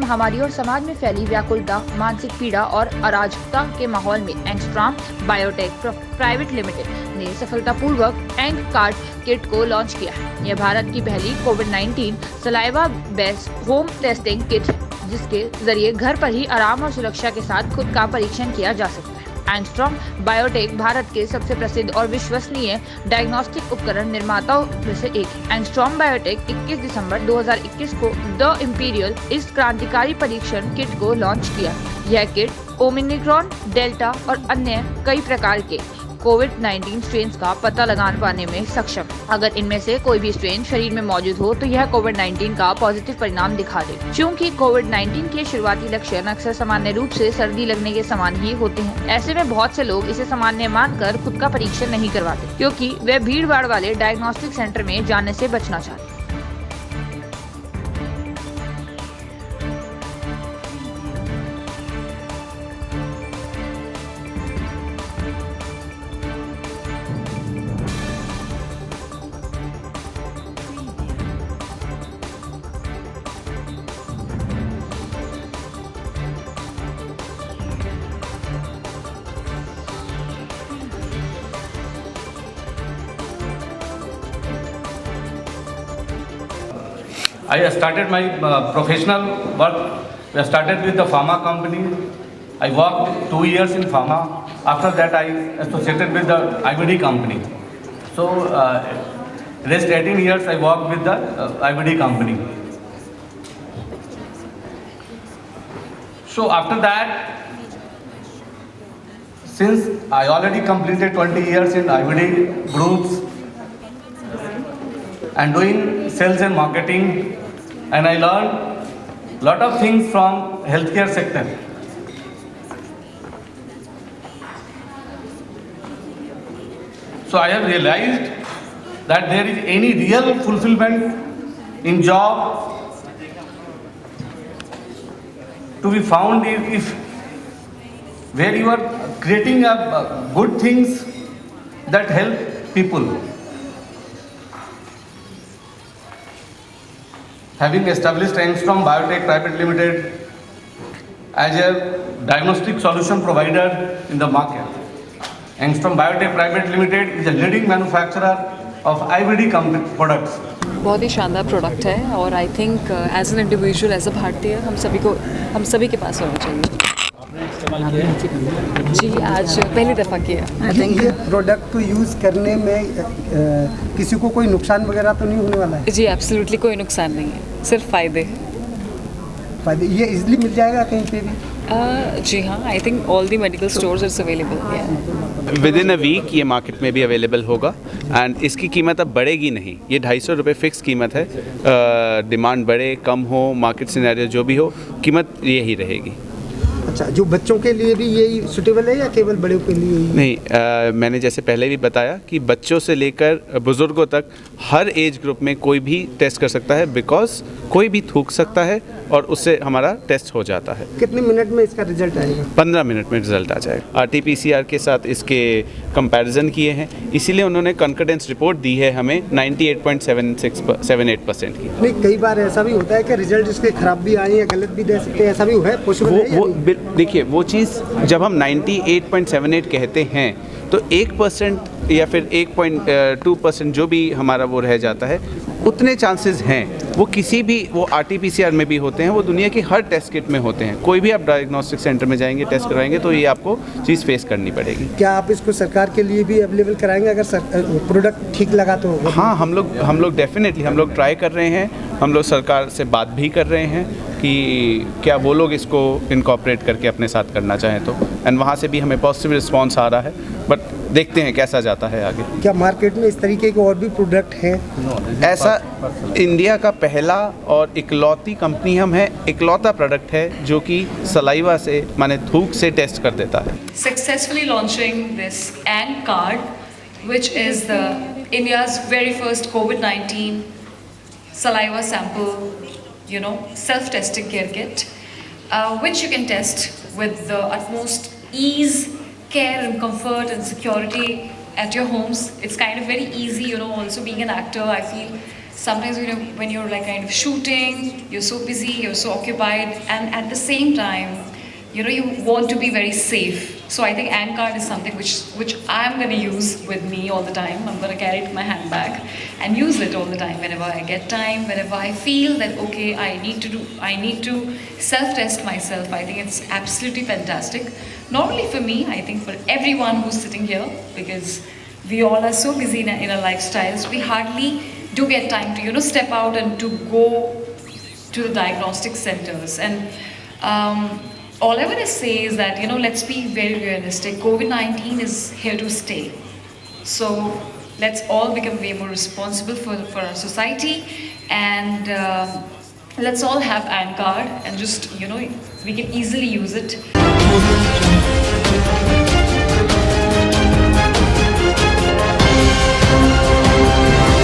महामारी और समाज में फैली व्याकुलता, मानसिक पीड़ा और अराजकता के माहौल में एंगस्ट्रॉम बायोटेक प्राइवेट लिमिटेड ने सफलतापूर्वक एंग कार्ड किट को लॉन्च किया है। यह भारत की पहली कोविड-19 saliva based home testing kit है, जिसके जरिए घर पर ही आराम और सुरक्षा के साथ खुद का परीक्षण किया जा सकता है। एंगस्ट्रॉम बायोटेक भारत के सबसे प्रसिद्ध और विश्वसनीय डायग्नोस्टिक उपकरण निर्माताओं में से एक है। एंगस्ट्रॉम बायोटेक 21 दिसंबर 2021 को द इंपीरियल इस क्रांतिकारी परीक्षण किट को लॉन्च किया। यह किट ओमिक्रॉन, डेल्टा और अन्य कई प्रकार के कोविड-19 स्ट्रेन का पता लगा पाने में सक्षम है। अगर इनमें से कोई भी स्ट्रेन शरीर में मौजूद हो तो यह कोविड-19 का पॉजिटिव परिणाम दिखा दे। क्योंकि कोविड-19 के शुरुआती लक्षण अक्सर सामान्य रूप से सर्दी लगने के समान ही होते हैं, ऐसे में बहुत से लोग इसे सामान्य मानकर खुद का परीक्षण नहीं करवाते, क्योंकि वे भीड़ भाड़ वाले डायग्नोस्टिक सेंटर में जाने से बचना चाहते हैं। I started my professional work. I started with the pharma company. I worked 2 years in pharma. After that, I associated with the IBD company. So, rest 18 years I worked with the IBD company. So after that, since I already completed 20 years in IBD groups and doing sales and marketing, and I learned lot of things from healthcare sector. So I have realized that there is any real fulfillment in job to be found if where you are creating good things that help people. Having established Angstrom Biotech Private Limited as a diagnostic solution provider in the market. Angstrom Biotech Private Limited is a leading manufacturer of IVD products. बहुत ही शानदार product है और I think as an individual as a भारतीय हम सभी के पास होना चाहिए। जी आज पहली दफ़ा किया। आई थिंक ये प्रोडक्ट को यूज़ करने में किसी को कोई नुकसान वगैरह तो नहीं होने वाला है? जी एब्सोल्युटली कोई नुकसान नहीं है, सिर्फ फ़ायदे। ये इजीली मिल जाएगा कहीं पे भी? जी हाँ, I think all the medical stores it's available. Within a week ये मार्केट में भी अवेलेबल होगा एंड इसकी कीमत अब बढ़ेगी नहीं। ये 250 रुपये फिक्स कीमत है। डिमांड बढ़े कम हो, मार्केट सिनेरियो जो भी हो, कीमत यही रहेगी। अच्छा, जो बच्चों के लिए भी यही सूटेबल है या केवल बड़ों के लिए ही? नहीं, मैंने जैसे पहले भी बताया कि बच्चों से लेकर बुज़ुर्गों तक हर एज ग्रुप में कोई भी टेस्ट कर सकता है, बिकॉज कोई भी थूक सकता है और उससे हमारा टेस्ट हो जाता है। कितने मिनट में इसका रिजल्ट आएगा? 15 मिनट में रिजल्ट आ जाएगा। RT-PCR के साथ इसके कंपैरिजन किए हैं, इसीलिए उन्होंने कॉन्फिडेंस रिपोर्ट दी है हमें 98.78% की। नहीं, कई बार ऐसा भी होता है कि रिजल्ट इसके खराब भी आए या गलत भी दे सकते हैं, ऐसा भी है? पॉसिबल है? देखिए, वो चीज़ जब हम 98.78 कहते हैं तो 1% या फिर 1.2% जो भी हमारा वो रह जाता है, उतने चांसेस हैं। वो किसी भी वो RT-PCR में भी होते हैं, वो दुनिया की हर टेस्ट किट में होते हैं। कोई भी आप डायग्नोस्टिक सेंटर में जाएंगे, टेस्ट कराएंगे तो ये आपको चीज़ फेस करनी पड़ेगी। क्या आप इसको सरकार के लिए भी अवेलेबल कराएंगे अगर प्रोडक्ट ठीक लगा तो? हाँ, हम लोग डेफिनेटली हम लोग ट्राई कर रहे हैं। हम लोग सरकार से बात भी कर रहे हैं कि क्या वो लोग इसको इनकॉर्पोरेट करके अपने साथ करना चाहें तो, एंड वहाँ से भी हमें पॉजिटिव रिस्पांस आ रहा है, बट देखते हैं कैसा जाता है आगे। क्या मार्केट में इस तरीके के और भी प्रोडक्ट हैं? ऐसा इंडिया का पहला और इकलौती कंपनी हम है, इकलौता प्रोडक्ट है जो कि सलाइवा से माने थूक से टेस्ट कर देता है। Successfully launching this ANG card, which is the India's very first COVID-19 saliva sample, self-testing care kit, which you can test with the utmost ease, care and comfort and security at your homes. It's kind of very easy, also being an actor, I feel sometimes when you're like kind of shooting, you're so busy, you're so occupied, and at the same time, you want to be very safe. So I think ANCard is something which I'm going to use with me all the time. I'm going to carry it in my handbag and use it all the time whenever I get time, whenever I feel that okay, I need to self-test myself. I think it's absolutely fantastic. Not only for me, I think for everyone who's sitting here, because we all are so busy in our lifestyles, we hardly do get time to step out and to go to the diagnostic centers. And all I want to say is that let's be very realistic. COVID-19 is here to stay. So let's all become way more responsible for our society, and let's all have ANCard, and just we can easily use it.